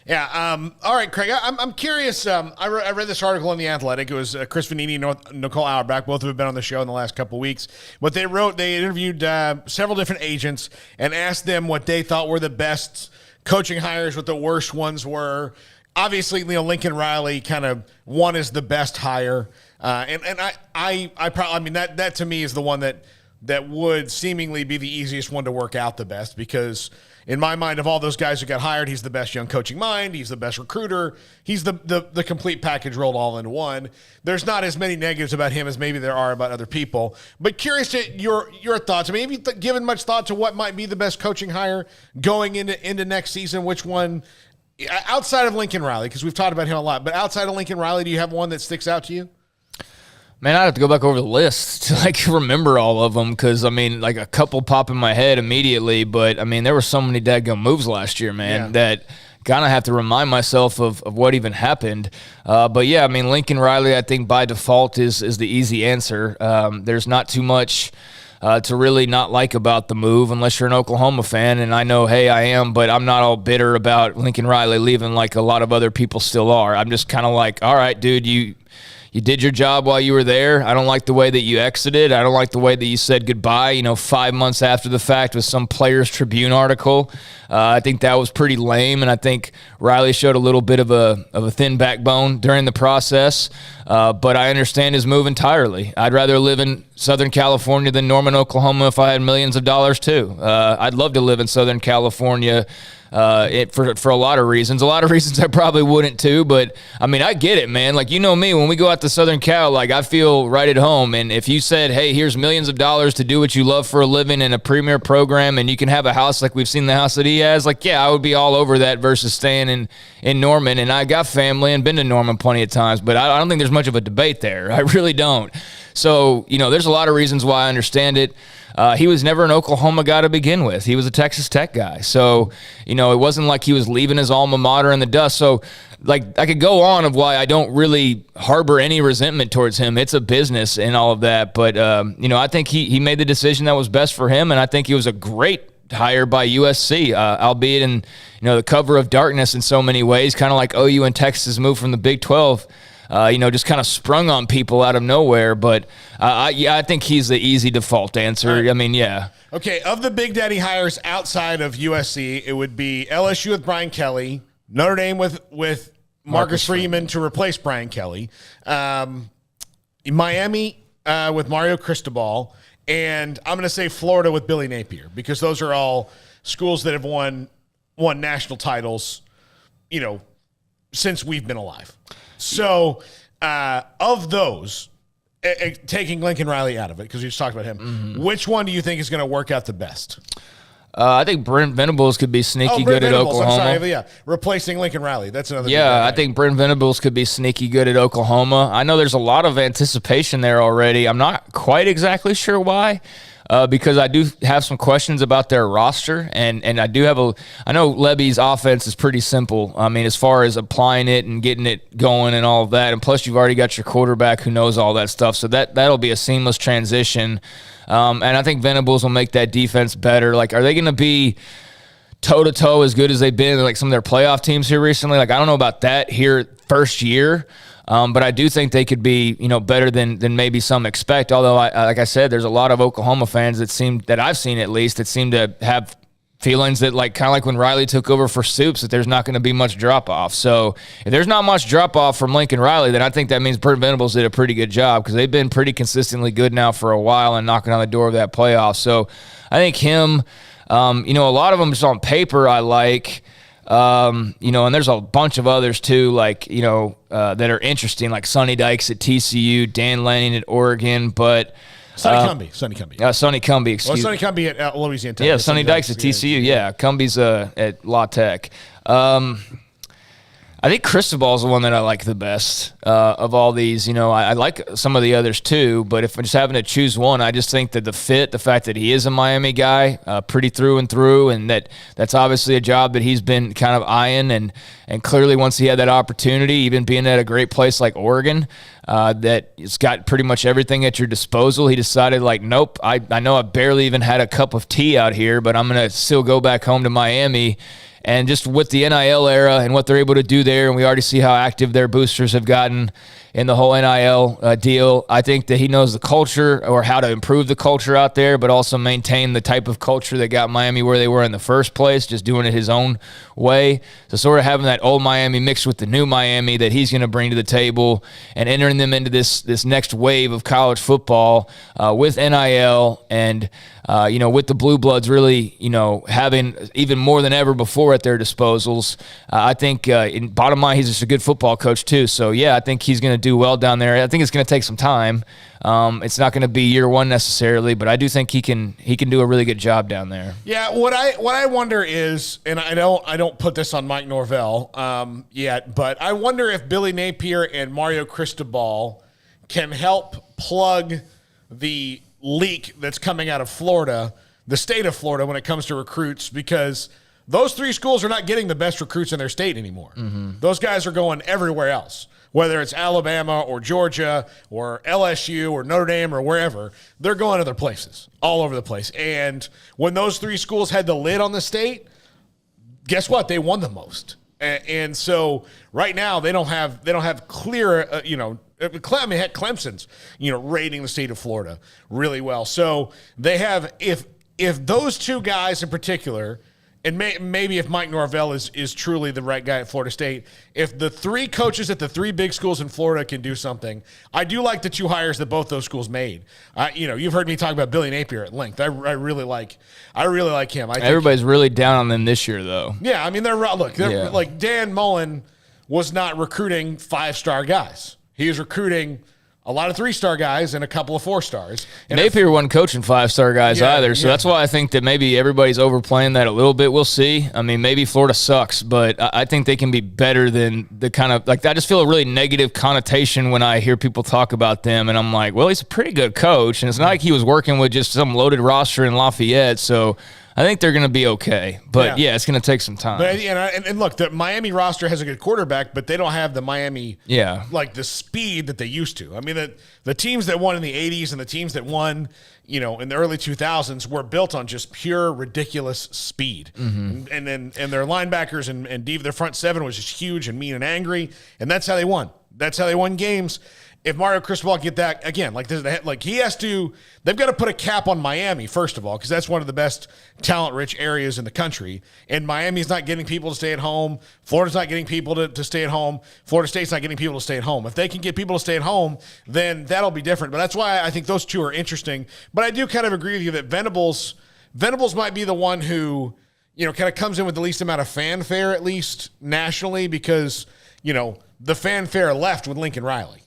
Yeah. All right, Craig. I'm curious. I read this article in The Athletic. It was Chris Vanini and Nicole Auerbach. Both of them have been on the show in the last couple of weeks. What they wrote, they interviewed several different agents and asked them what they thought were the best coaching hires, what the worst ones were. Obviously, Lincoln Riley kind of one is the best hire, and I probably, I mean, that to me is the one that would seemingly be the easiest one to work out the best, because in my mind, of all those guys who got hired, he's the best young coaching mind. He's the best recruiter. He's the complete package rolled all into one. There's not as many negatives about him as maybe there are about other people. But curious to your thoughts. I mean, have you given much thought to what might be the best coaching hire going into next season? Which one, outside of Lincoln Riley, because we've talked about him a lot, but outside of Lincoln Riley, do you have one that sticks out to you? Man, I'd have to go back over the list to remember all of them, because, I mean, a couple pop in my head immediately, but, I mean, there were so many dadgum moves last year, man, that kind of have to remind myself of what even happened. But, yeah, I mean, Lincoln Riley, I think by default is the easy answer. There's not too much to really not like about the move unless you're an Oklahoma fan, and I know, hey, I am, but I'm not all bitter about Lincoln Riley leaving like a lot of other people still are. I'm just kind of like, all right, dude, you did your job while you were there. I don't like the way that you exited. I don't like the way that you said goodbye, 5 months after the fact with some Players Tribune article. I think that was pretty lame, and I think Riley showed a little bit of a thin backbone during the process. But I understand his move entirely. I'd rather live in Southern California than Norman, Oklahoma if I had millions of dollars too. I'd love to live in Southern California for a lot of reasons. A lot of reasons I probably wouldn't too, but I mean, I get it, man. Like, me, when we go out to Southern Cal, I feel right at home. And if you said, hey, here's millions of dollars to do what you love for a living in a premier program, and you can have a house like we've seen the house that he has, I would be all over that versus staying in Norman. And I got family and been to Norman plenty of times, but I don't think there's much of a debate there. I really don't. So, there's a lot of reasons why I understand it. He was never an Oklahoma guy to begin with. He was a Texas Tech guy. So, it wasn't like he was leaving his alma mater in the dust. So, I could go on of why I don't really harbor any resentment towards him. It's a business and all of that. But, I think he made the decision that was best for him, and I think he was a great hire by USC, albeit in, the cover of darkness in so many ways, kind of like OU and Texas moved from the Big 12. Just kind of sprung on people out of nowhere. But, I think he's the easy default answer. Right. I mean, yeah. Okay, of the Big Daddy hires outside of USC, it would be LSU with Brian Kelly, Notre Dame with Marcus Freeman to replace Brian Kelly, Miami with Mario Cristobal, and I'm going to say Florida with Billy Napier, because those are all schools that have won national titles, since we've been alive. So, of those, taking Lincoln Riley out of it, because we just talked about him, which one do you think is going to work out the best? I think Brent Venables could be sneaky good at Oklahoma. I'm sorry, yeah. Replacing Lincoln Riley. That's another. Yeah, I think Brent Venables could be sneaky good at Oklahoma. I know there's a lot of anticipation there already. I'm not quite exactly sure why. Because I do have some questions about their roster, and I do have I know Levy's offense is pretty simple. I mean, as far as applying it and getting it going and all of that, and plus you've already got your quarterback who knows all that stuff, so that'll be a seamless transition. And I think Venables will make that defense better. Are they going to be toe-to-toe as good as they've been in some of their playoff teams here recently? I don't know about that here first year. But I do think they could be, better than maybe some expect. Although, like I said, there's a lot of Oklahoma fans that I've seen at least, that seem to have feelings that kind of like when Riley took over for Soups, that there's not going to be much drop-off. So if there's not much drop-off from Lincoln Riley, then I think that means Brent Venables did a pretty good job, because they've been pretty consistently good now for a while and knocking on the door of that playoff. So I think him, a lot of them just on paper I like. And there's a bunch of others too, that are interesting, like Sonny Dykes at TCU, Dan Lanning at Oregon, but Sonny Cumbie, excuse me. Sonny Cumbie at Louisiana Tech. Yeah, Sonny Dykes at TCU. Yeah, Cumbie's at La Tech. I think Cristobal's the one that I like the best of all these. I like some of the others too, but if I'm just having to choose one, I just think that the fact that he is a Miami guy, pretty through and through, and that's obviously a job that he's been kind of eyeing, and clearly once he had that opportunity, even being at a great place like Oregon, that it's got pretty much everything at your disposal, he decided nope, I know I barely even had a cup of tea out here, but I'm going to still go back home to Miami And just with the NIL era and what they're able to do there, and we already see how active their boosters have gotten in the whole NIL deal. I think that he knows the culture, or how to improve the culture out there, but also maintain the type of culture that got Miami where they were in the first place, just doing it his own way. So sort of having that old Miami mixed with the new Miami that he's going to bring to the table, and entering them into this next wave of college football with NIL and with the Blue Bloods really, having even more than ever before at their disposals. I think, in bottom line, he's just a good football coach too. So yeah, I think he's going to do well down there. I think it's going to take some time. It's not going to be year one necessarily, but I do think he can do a really good job down there. Yeah, what I wonder is, and I don't put this on Mike Norvell yet, but I wonder if Billy Napier and Mario Cristobal can help plug the leak that's coming out of Florida, the state of Florida, when it comes to recruits, because those three schools are not getting the best recruits in their state anymore. Mm-hmm. Those guys are going everywhere else, whether it's Alabama or Georgia or LSU or Notre Dame or wherever. They're going other places, all over the place. And when those three schools had the lid on the state, guess what? They won the most. And so right now they don't have clear, Clemson's, rating the state of Florida really well. So they have, if those two guys in particular, and maybe if Mike Norvell is truly the right guy at Florida State, if the three coaches at the three big schools in Florida can do something, I do like the two hires that both those schools made. You've heard me talk about Billy Napier at length. I really like him. Everybody's really down on them this year, though. Yeah, I mean they're like Dan Mullen was not recruiting 5-star guys. He was recruiting a lot of 3-star guys and a couple of 4-stars. And Napier wasn't coaching 5-star guys either, so that's why I think that maybe everybody's overplaying that a little bit. We'll see. I mean, maybe Florida sucks, but I think they can be better than the kind of, like, I just feel a really negative connotation when I hear people talk about them, and I'm like, well, he's a pretty good coach, and it's not like he was working with just some loaded roster in Lafayette, so I think they're going to be okay, but yeah, it's going to take some time. But, and look, the Miami roster has a good quarterback, but they don't have the Miami, like the speed that they used to. I mean, the teams that won in the 80s and the teams that won, in the early 2000s were built on just pure ridiculous speed. Mm-hmm. And their linebackers and their front seven was just huge and mean and angry, and that's how they won. That's how they won games. If Mario Cristobal get that again, he has to, they've got to put a cap on Miami first of all, because that's one of the best talent-rich areas in the country. And Miami's not getting people to stay at home. Florida's not getting people to stay at home. Florida State's not getting people to stay at home. If they can get people to stay at home, then that'll be different. But that's why I think those two are interesting. But I do kind of agree with you that Venables might be the one who, kind of comes in with the least amount of fanfare, at least nationally, because the fanfare left with Lincoln Riley.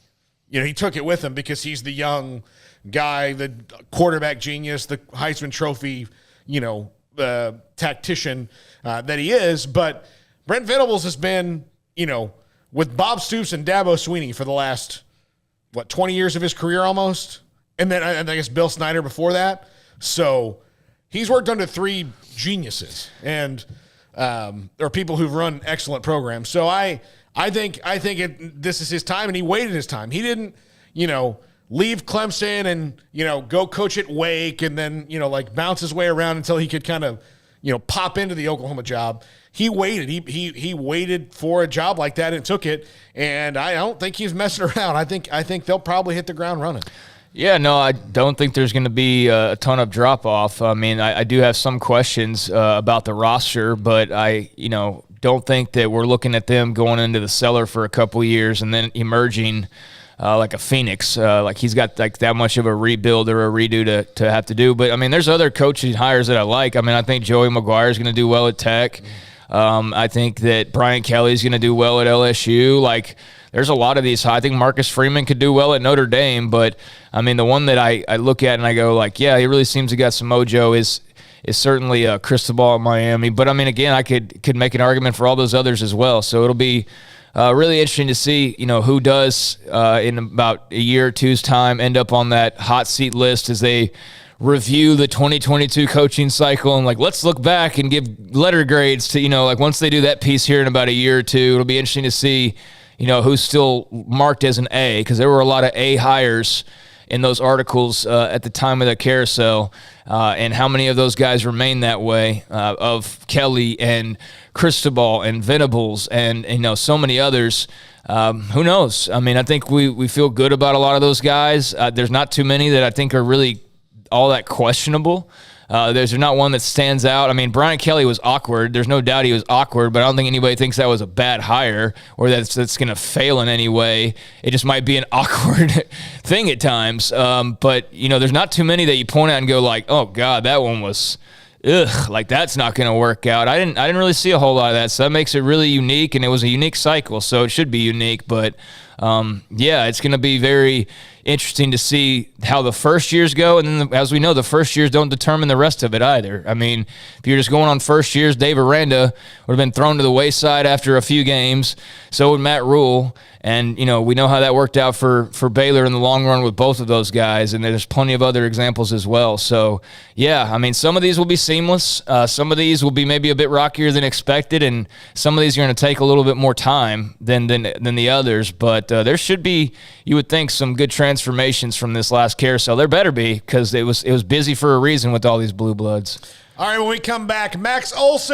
He took it with him because he's the young guy, the quarterback genius, the Heisman Trophy, tactician that he is. But Brent Venables has been, with Bob Stoops and Dabo Swinney for the last, 20 years of his career almost? And then I guess Bill Snyder before that. So he's worked under three geniuses and or people who've run excellent programs. So I think this is his time, and he waited his time. He didn't, leave Clemson and, go coach at Wake and then, bounce his way around until he could kind of, pop into the Oklahoma job. He waited. He waited for a job like that and took it, and I don't think he's messing around. I think they'll probably hit the ground running. Yeah, no, I don't think there's going to be a ton of drop-off. I mean, I do have some questions about the roster, but I don't think that we're looking at them going into the cellar for a couple years and then emerging like a phoenix. Like he's got like that much of a rebuild or a redo to have to do. But, I mean, there's other coaching hires that I like. I mean, I think Joey McGuire is going to do well at Tech. I think that Brian Kelly is going to do well at LSU. Like, there's a lot of these. I think Marcus Freeman could do well at Notre Dame. But, I mean, the one that I look at and I go like, yeah, he really seems to got some mojo is certainly Cristobal at Miami. But, I mean, again, I could make an argument for all those others as well. So it'll be really interesting to see, who does in about a year or two's time end up on that hot seat list as they review the 2022 coaching cycle. And, let's look back and give letter grades to, once they do that piece here in about a year or two, it'll be interesting to see, who's still marked as an A, because there were a lot of A hires in those articles at the time of the carousel, and how many of those guys remain that way, of Kelly and Cristobal and Venables and so many others. Who knows? I mean, I think we feel good about a lot of those guys. There's not too many that I think are really all that questionable. There's not one that stands out. I mean, Brian Kelly was awkward. There's no doubt he was awkward, but I don't think anybody thinks that was a bad hire or that's going to fail in any way. It just might be an awkward thing at times. But, there's not too many that you point out and go like, oh, God, that one was like that's not going to work out. I didn't really see a whole lot of that, so that makes it really unique, and it was a unique cycle, so it should be unique. But it's going to be very interesting to see how the first years go, and then as we know, the first years don't determine the rest of it either. I mean, if you're just going on first years, Dave Aranda would have been thrown to the wayside after a few games. So would Matt Rule. And, we know how that worked out for Baylor in the long run with both of those guys, and there's plenty of other examples as well. So, some of these will be seamless. Some of these will be maybe a bit rockier than expected, and some of these are going to take a little bit more time than the others. But there should be, you would think, some good transformations from this last carousel. There better be, because it was busy for a reason with all these blue bloods. All right, when we come back, Max Olson.